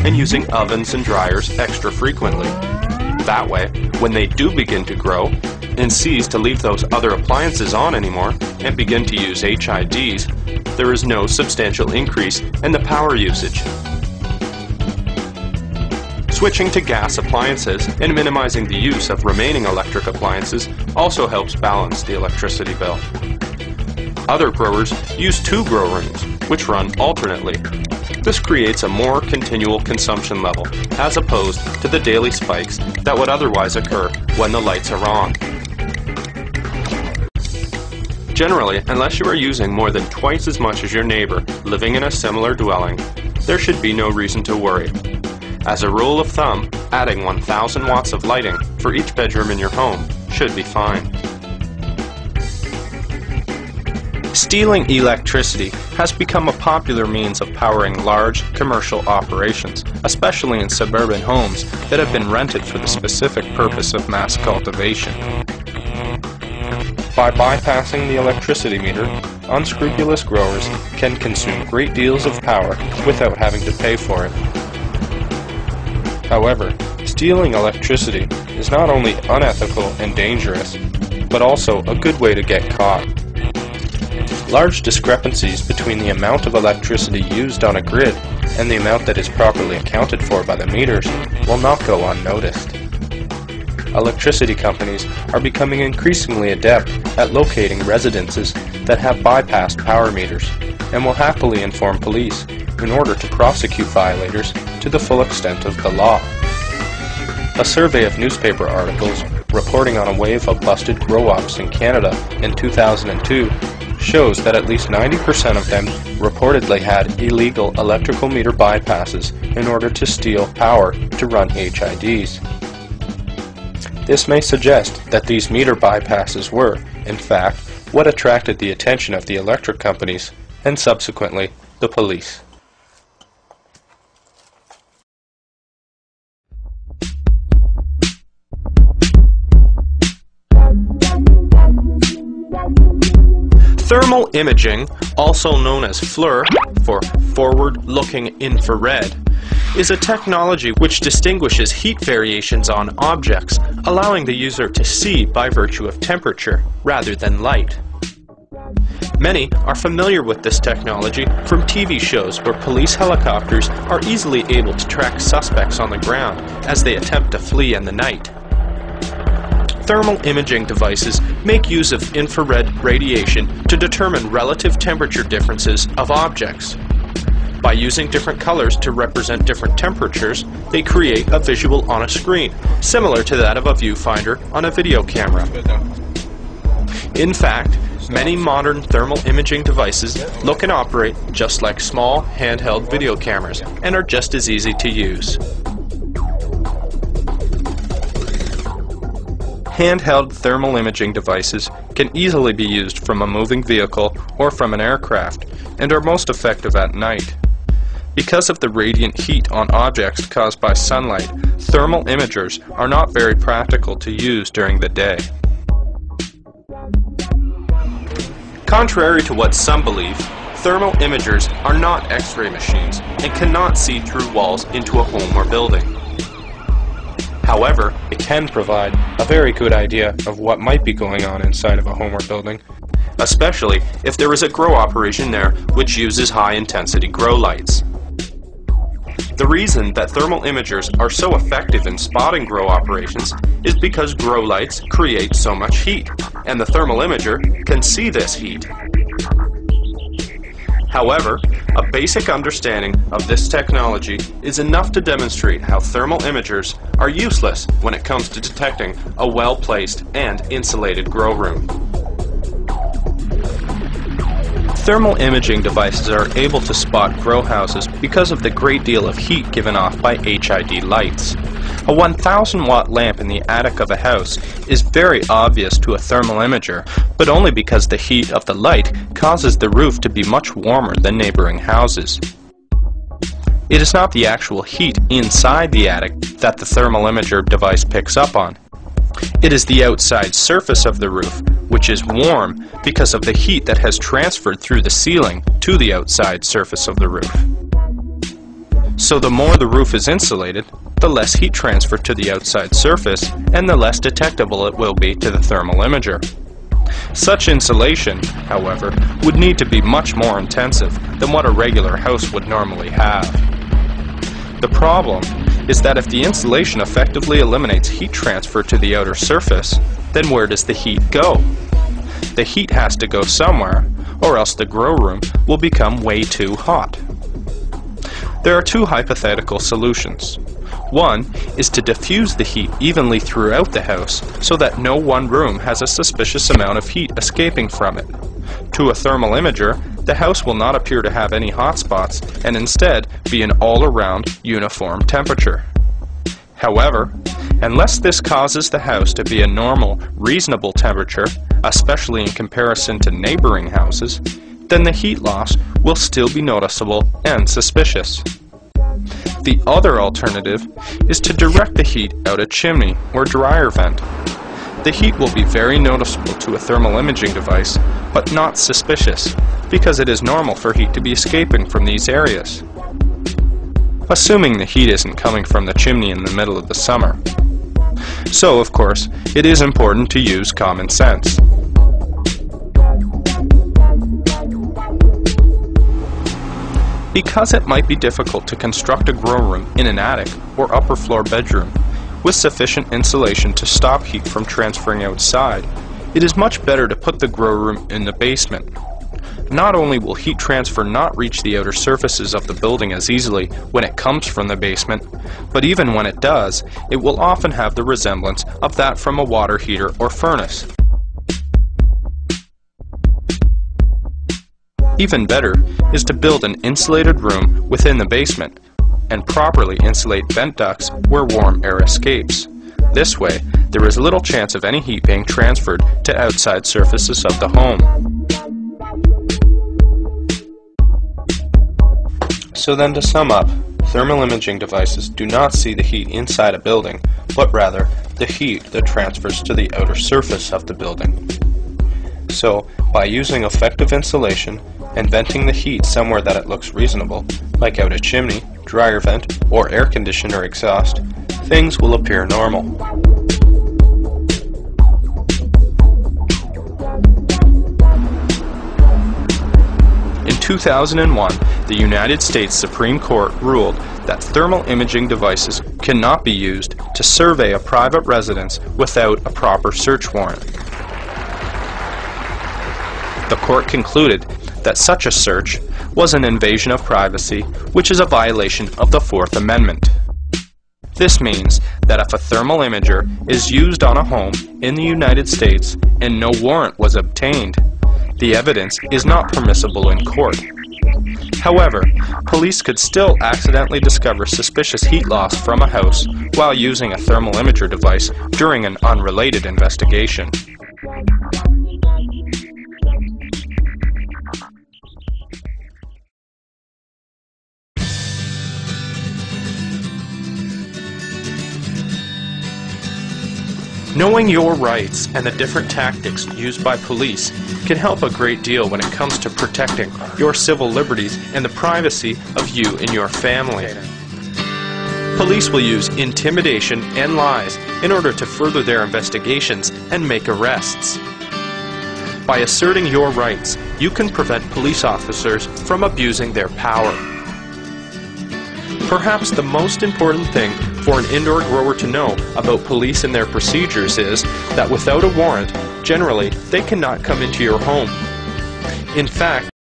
and using ovens and dryers extra frequently. That way, when they do begin to grow and cease to leave those other appliances on anymore and begin to use HIDs, there is no substantial increase in the power usage. Switching to gas appliances and minimizing the use of remaining electric appliances also helps balance the electricity bill. Other growers use 2 grow rooms, which run alternately. This creates a more continual consumption level, as opposed to the daily spikes that would otherwise occur when the lights are on. Generally, unless you are using more than twice as much as your neighbor living in a similar dwelling, there should be no reason to worry. As a rule of thumb, adding 1,000 watts of lighting for each bedroom in your home should be fine. Stealing electricity has become a popular means of powering large commercial operations, especially in suburban homes that have been rented for the specific purpose of mass cultivation. By bypassing the electricity meter, unscrupulous growers can consume great deals of power without having to pay for it. However, stealing electricity is not only unethical and dangerous, but also a good way to get caught. Large discrepancies between the amount of electricity used on a grid and the amount that is properly accounted for by the meters will not go unnoticed. Electricity companies are becoming increasingly adept at locating residences that have bypassed power meters and will happily inform police in order to prosecute violators to the full extent of the law. A survey of newspaper articles reporting on a wave of busted grow-ops in Canada in 2002 shows that at least 90% of them reportedly had illegal electrical meter bypasses in order to steal power to run HIDs. This may suggest that these meter bypasses were, in fact, what attracted the attention of the electric companies and subsequently the police. Thermal imaging, also known as FLIR for forward-looking infrared, is a technology which distinguishes heat variations on objects, allowing the user to see by virtue of temperature rather than light. Many are familiar with this technology from TV shows where police helicopters are easily able to track suspects on the ground as they attempt to flee in the night. Thermal imaging devices make use of infrared radiation to determine relative temperature differences of objects. By using different colors to represent different temperatures, they create a visual on a screen, similar to that of a viewfinder on a video camera. In fact, many modern thermal imaging devices look and operate just like small handheld video cameras and are just as easy to use. Handheld thermal imaging devices can easily be used from a moving vehicle or from an aircraft and are most effective at night. Because of the radiant heat on objects caused by sunlight, thermal imagers are not very practical to use during the day. Contrary to what some believe, thermal imagers are not X-ray machines and cannot see through walls into a home or building. However, it can provide a very good idea of what might be going on inside of a home or building, especially if there is a grow operation there which uses high-intensity grow lights. The reason that thermal imagers are so effective in spotting grow operations is because grow lights create so much heat, and the thermal imager can see this heat. However, a basic understanding of this technology is enough to demonstrate how thermal imagers are useless when it comes to detecting a well-placed and insulated grow room. Thermal imaging devices are able to spot grow houses because of the great deal of heat given off by HID lights. A 1,000-watt lamp in the attic of a house is very obvious to a thermal imager, but only because the heat of the light causes the roof to be much warmer than neighboring houses. It is not the actual heat inside the attic that the thermal imager device picks up on. It is the outside surface of the roof, which is warm because of the heat that has transferred through the ceiling to the outside surface of the roof. So the more the roof is insulated, the less heat transfer to the outside surface and the less detectable it will be to the thermal imager. Such insulation, however, would need to be much more intensive than what a regular house would normally have. The problem is that if the insulation effectively eliminates heat transfer to the outer surface, then where does the heat go? The heat has to go somewhere, or else the grow room will become way too hot. There are two hypothetical solutions. One is to diffuse the heat evenly throughout the house so that no one room has a suspicious amount of heat escaping from it. To a thermal imager, the house will not appear to have any hot spots and instead be an all-around uniform temperature. However, unless this causes the house to be a normal, reasonable temperature, especially in comparison to neighboring houses, then the heat loss will still be noticeable and suspicious. The other alternative is to direct the heat out a chimney or dryer vent. The heat will be very noticeable to a thermal imaging device, but not suspicious, because it is normal for heat to be escaping from these areas. Assuming the heat isn't coming from the chimney in the middle of the summer. So, of course, it is important to use common sense. Because it might be difficult to construct a grow room in an attic or upper floor bedroom with sufficient insulation to stop heat from transferring outside, it is much better to put the grow room in the basement. Not only will heat transfer not reach the outer surfaces of the building as easily when it comes from the basement, but even when it does, it will often have the resemblance of that from a water heater or furnace. Even better is to build an insulated room within the basement and properly insulate vent ducts where warm air escapes. This way, there is little chance of any heat being transferred to outside surfaces of the home. So then, to sum up, thermal imaging devices do not see the heat inside a building, but rather the heat that transfers to the outer surface of the building. So, by using effective insulation and venting the heat somewhere that it looks reasonable, like out a chimney, dryer vent, or air conditioner exhaust, things will appear normal. In 2001, the United States Supreme Court ruled that thermal imaging devices cannot be used to survey a private residence without a proper search warrant. The court concluded that such a search was an invasion of privacy, which is a violation of the Fourth Amendment. This means that if a thermal imager is used on a home in the United States and no warrant was obtained, the evidence is not permissible in court. However, police could still accidentally discover suspicious heat loss from a house while using a thermal imager device during an unrelated investigation. Knowing your rights and the different tactics used by police can help a great deal when it comes to protecting your civil liberties and the privacy of you and your family. Police will use intimidation and lies in order to further their investigations and make arrests. By asserting your rights, you can prevent police officers from abusing their power. Perhaps the most important thing for an indoor grower to know about police and their procedures is that without a warrant, generally, they cannot come into your home. In fact,